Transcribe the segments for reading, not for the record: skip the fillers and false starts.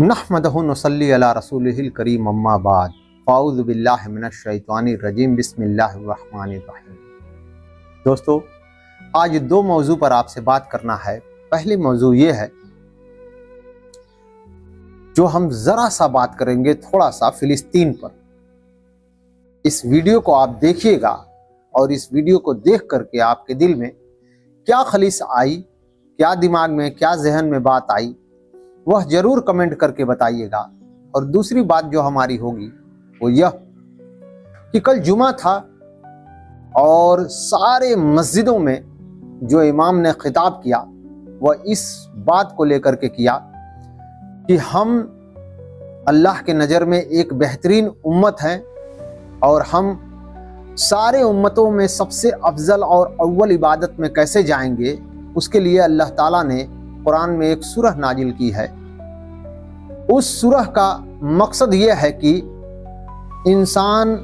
नहमदहु नसल्ली अला रसूलिहिल करीम अम्मा बाद फ़ाऊज़ु बिल्लाहि मिनश्शैतानिर रजीम बिस्मिल्लाहिर रहमानिर रहीम। दोस्तों, आज दो मौजू पर आपसे बात करना है। पहली मौजू ये है जो हम ज़रा सा बात करेंगे थोड़ा सा फ़िलिस्तीन पर। इस वीडियो को आप देखिएगा और इस वीडियो को देख करके आपके दिल में क्या खलीस आई, क्या दिमाग में, क्या जहन में बात आई, वह जरूर कमेंट करके बताइएगा। और दूसरी बात जो हमारी होगी वो यह कि कल जुमा था और सारे मस्जिदों में जो इमाम ने खिताब किया वह इस बात को लेकर के किया कि हम अल्लाह के नज़र में एक बेहतरीन उम्मत हैं और हम सारे उम्मतों में सबसे अफजल और अव्वल इबादत में कैसे जाएंगे, उसके लिए अल्लाह ताला ने कुरान में एक सूरह नाजिल की है। उस सूरह का मकसद यह है कि इंसान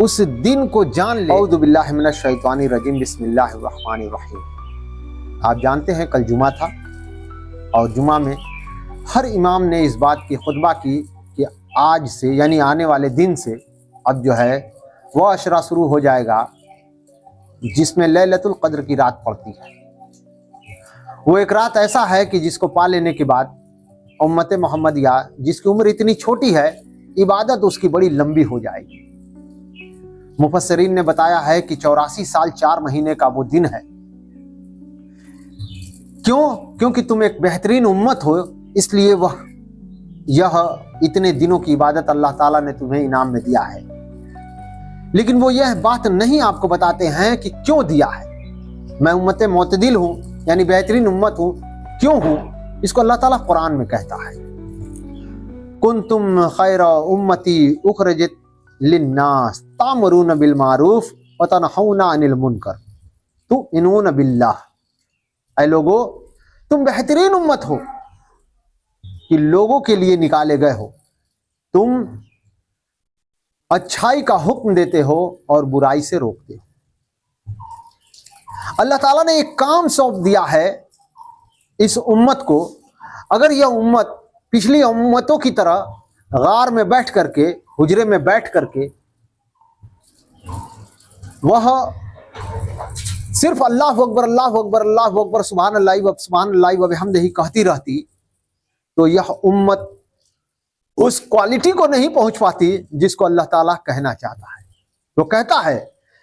उस दिन को जान ले। औज़ु बिल्लाहि मिनश शैतानिर रजीम बिस्मिल्लाहिर रहमानिर रहीम। आप जानते हैं कल जुमा था और जुमा में हर इमाम ने इस बात की खुतबा की कि आज से यानी आने वाले दिन से अब जो है वह अशरा शुरू हो जाएगा जिसमें लैलतुल क़द्र की रात पड़ती है। वो एक रात ऐसा है कि जिसको पा लेने के बाद उम्मत मोहम्मदिया जिसकी उम्र इतनी छोटी है, इबादत उसकी बड़ी लंबी हो जाएगी। मुफस्सिरीन ने बताया है कि 84 साल 4 महीने का वो दिन है। क्यों? क्योंकि तुम एक बेहतरीन उम्मत हो, इसलिए यह इतने दिनों की इबादत अल्लाह ताला ने तुम्हें इनाम में दिया है। लेकिन वो यह बात नहीं आपको बताते हैं कि क्यों दिया है। मैं उम्मत मोतदिल हूं यानी बेहतरीन उम्मत हूं, क्यों हूं? इसको अल्लाह ताला कुरान में कहता है, कुंतुम खैरा उम्मती उखरजत लिन्नास तामरून बिल मारूफ व तनहौना अनिल मुनकर तुमिनून बिल्लाह। ऐ लोगो, तुम बेहतरीन उम्मत हो कि लोगों के लिए निकाले गए हो। तुम अच्छाई का हुक्म देते हो और बुराई से रोकते हो। अल्लाह ताला ने एक काम सौंप दिया है इस उम्मत को। अगर यह उम्मत पिछली उम्मतों की तरह गार में बैठ करके, हुजरे में बैठ करके वह सिर्फ अल्लाह अकबर अल्लाह अकबर अल्लाह अकबर सुभान अल्लाह व बिहम्दिही कहती रहती, तो यह उम्मत उस क्वालिटी को नहीं पहुंच पाती जिसको अल्लाह ताला कहना चाहता है। तो कहता है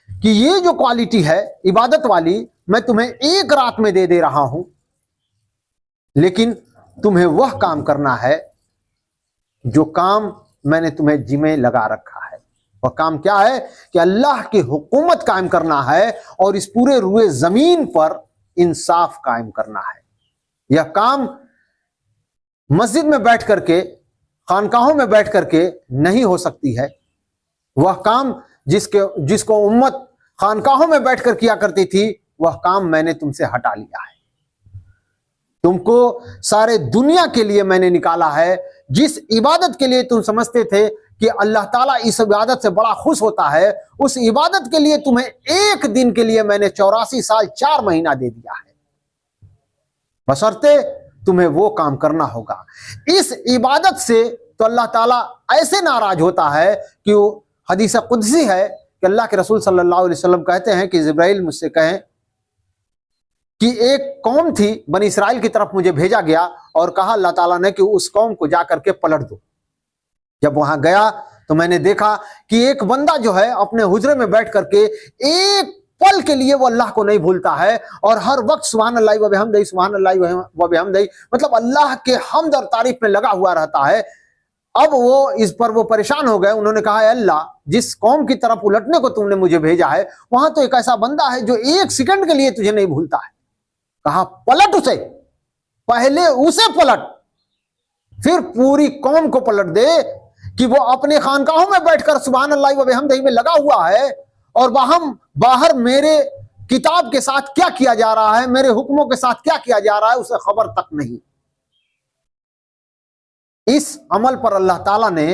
कि ये जो क्वालिटी है इबादत वाली, मैं तुम्हें एक रात में दे रहा हूं, लेकिन तुम्हें वह काम करना है जो काम मैंने तुम्हें जिम्मे लगा रखा है। वह काम क्या है कि अल्लाह की हुकूमत कायम करना है और इस पूरे रुए जमीन पर इंसाफ कायम करना है। यह काम मस्जिद में बैठ करके, खानकाहों में बैठ करके नहीं हो सकती है। वह काम जिसको उम्मत खानकाहों में बैठकर किया करती थी, वह काम मैंने तुमसे हटा लिया है। तुमको सारे दुनिया के लिए मैंने निकाला है। जिस इबादत के लिए तुम समझते थे कि अल्लाह ताला इस इबादत से बड़ा खुश होता है, उस इबादत के लिए तुम्हें एक दिन के लिए मैंने 84 साल 4 महीना दे दिया है। बशर्ते तुम्हें वो काम करना होगा। इस इबादत से तो अल्लाह ताला ऐसे नाराज होता है कि वो हदीस कुदसी है कि अल्लाह के रसूल सल्लल्लाहु अलैहि वसल्लम कहते हैं कि जिब्राइल मुझसे कहें कि एक कौम थी बनी इसराइल की तरफ मुझे भेजा गया और कहा अल्लाह ताला ने कि उस कौम को जा करके पलट दो। जब वहां गया तो मैंने देखा कि एक बंदा जो है अपने हुजरे में बैठ करके एक पल के लिए वो अल्लाह को नहीं भूलता है और हर वक्त सुभान अल्लाह व बिहम्दिही सुभान अल्लाह व बिहम्दिही, मतलब अल्लाह के हम्द और तारीफ में लगा हुआ रहता है। अब वो इस पर वो परेशान हो गए। उन्होंने कहा, अल्लाह, जिस कौम की तरफ उलटने को तुमने मुझे भेजा है, वहां तो एक ऐसा बंदा है जो एक सेकंड के लिए तुझे नहीं भूलता है। कहा, पलट उसे, पहले उसे पलट, फिर पूरी कौम को पलट दे कि वो अपने खानकाहों में बैठकर सुभान अल्लाह व बिहम्दिही में लगा हुआ है और बाहर मेरे किताब के साथ क्या किया जा रहा है, मेरे हुक्मों के साथ क्या किया जा रहा है, उसे खबर तक नहीं। इस अमल पर अल्लाह ताला ने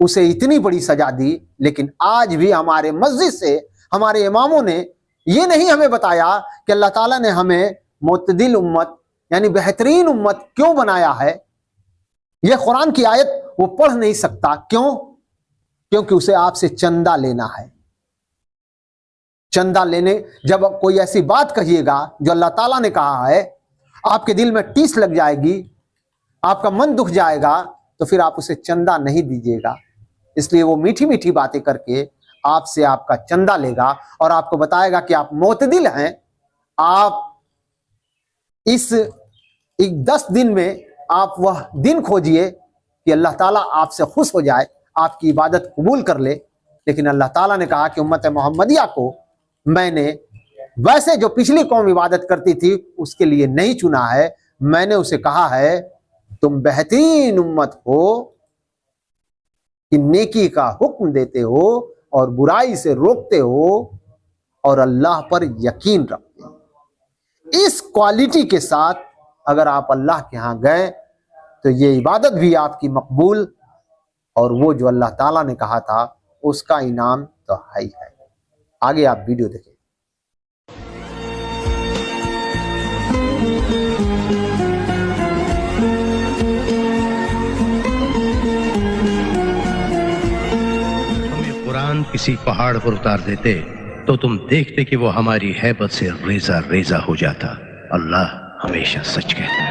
उसे इतनी बड़ी सजा दी, लेकिन आज भी हमारे मस्जिद से हमारे इमामों ने ये नहीं हमें बताया कि अल्लाह ताला ने हमें मुतदिल उम्मत यानी बेहतरीन उम्मत क्यों बनाया है। यह कुरान की आयत वो पढ़ नहीं सकता। क्यों? क्योंकि उसे आपसे चंदा लेना है। चंदा लेने, जब कोई ऐसी बात कहिएगा जो अल्लाह ताला ने कहा है, आपके दिल में टीस लग जाएगी, आपका मन दुख जाएगा, तो फिर आप उसे चंदा नहीं दीजिएगा। इसलिए वो मीठी मीठी बातें करके आपसे आपका चंदा लेगा और आपको बताएगा कि आप मोतदिल हैं। आप इस 10 दिन में आप वह दिन खोजिए कि अल्लाह ताला आपसे खुश हो जाए, आपकी इबादत कबूल कर ले। लेकिन अल्लाह ताला ने कहा कि उम्मत मोहम्मदिया को मैंने वैसे जो पिछली कौम इबादत करती थी उसके लिए नहीं चुना है। मैंने उसे कहा है तुम बेहतरीन उम्मत हो कि नेकी का हुक्म देते हो और बुराई से रोकते हो और अल्लाह पर यकीन रखते हो। इस क्वालिटी के साथ अगर आप अल्लाह के यहाँ गए तो ये इबादत भी आपकी मकबूल, और वो जो अल्लाह ताला ने कहा था उसका इनाम तो है ही है। आगे आप वीडियो देखें। हमें कुरान किसी पहाड़ पर उतार देते तो तुम देखते कि वो हमारी हैबत से रेजा रेजा हो जाता। अल्लाह हमेशा सच कहता है।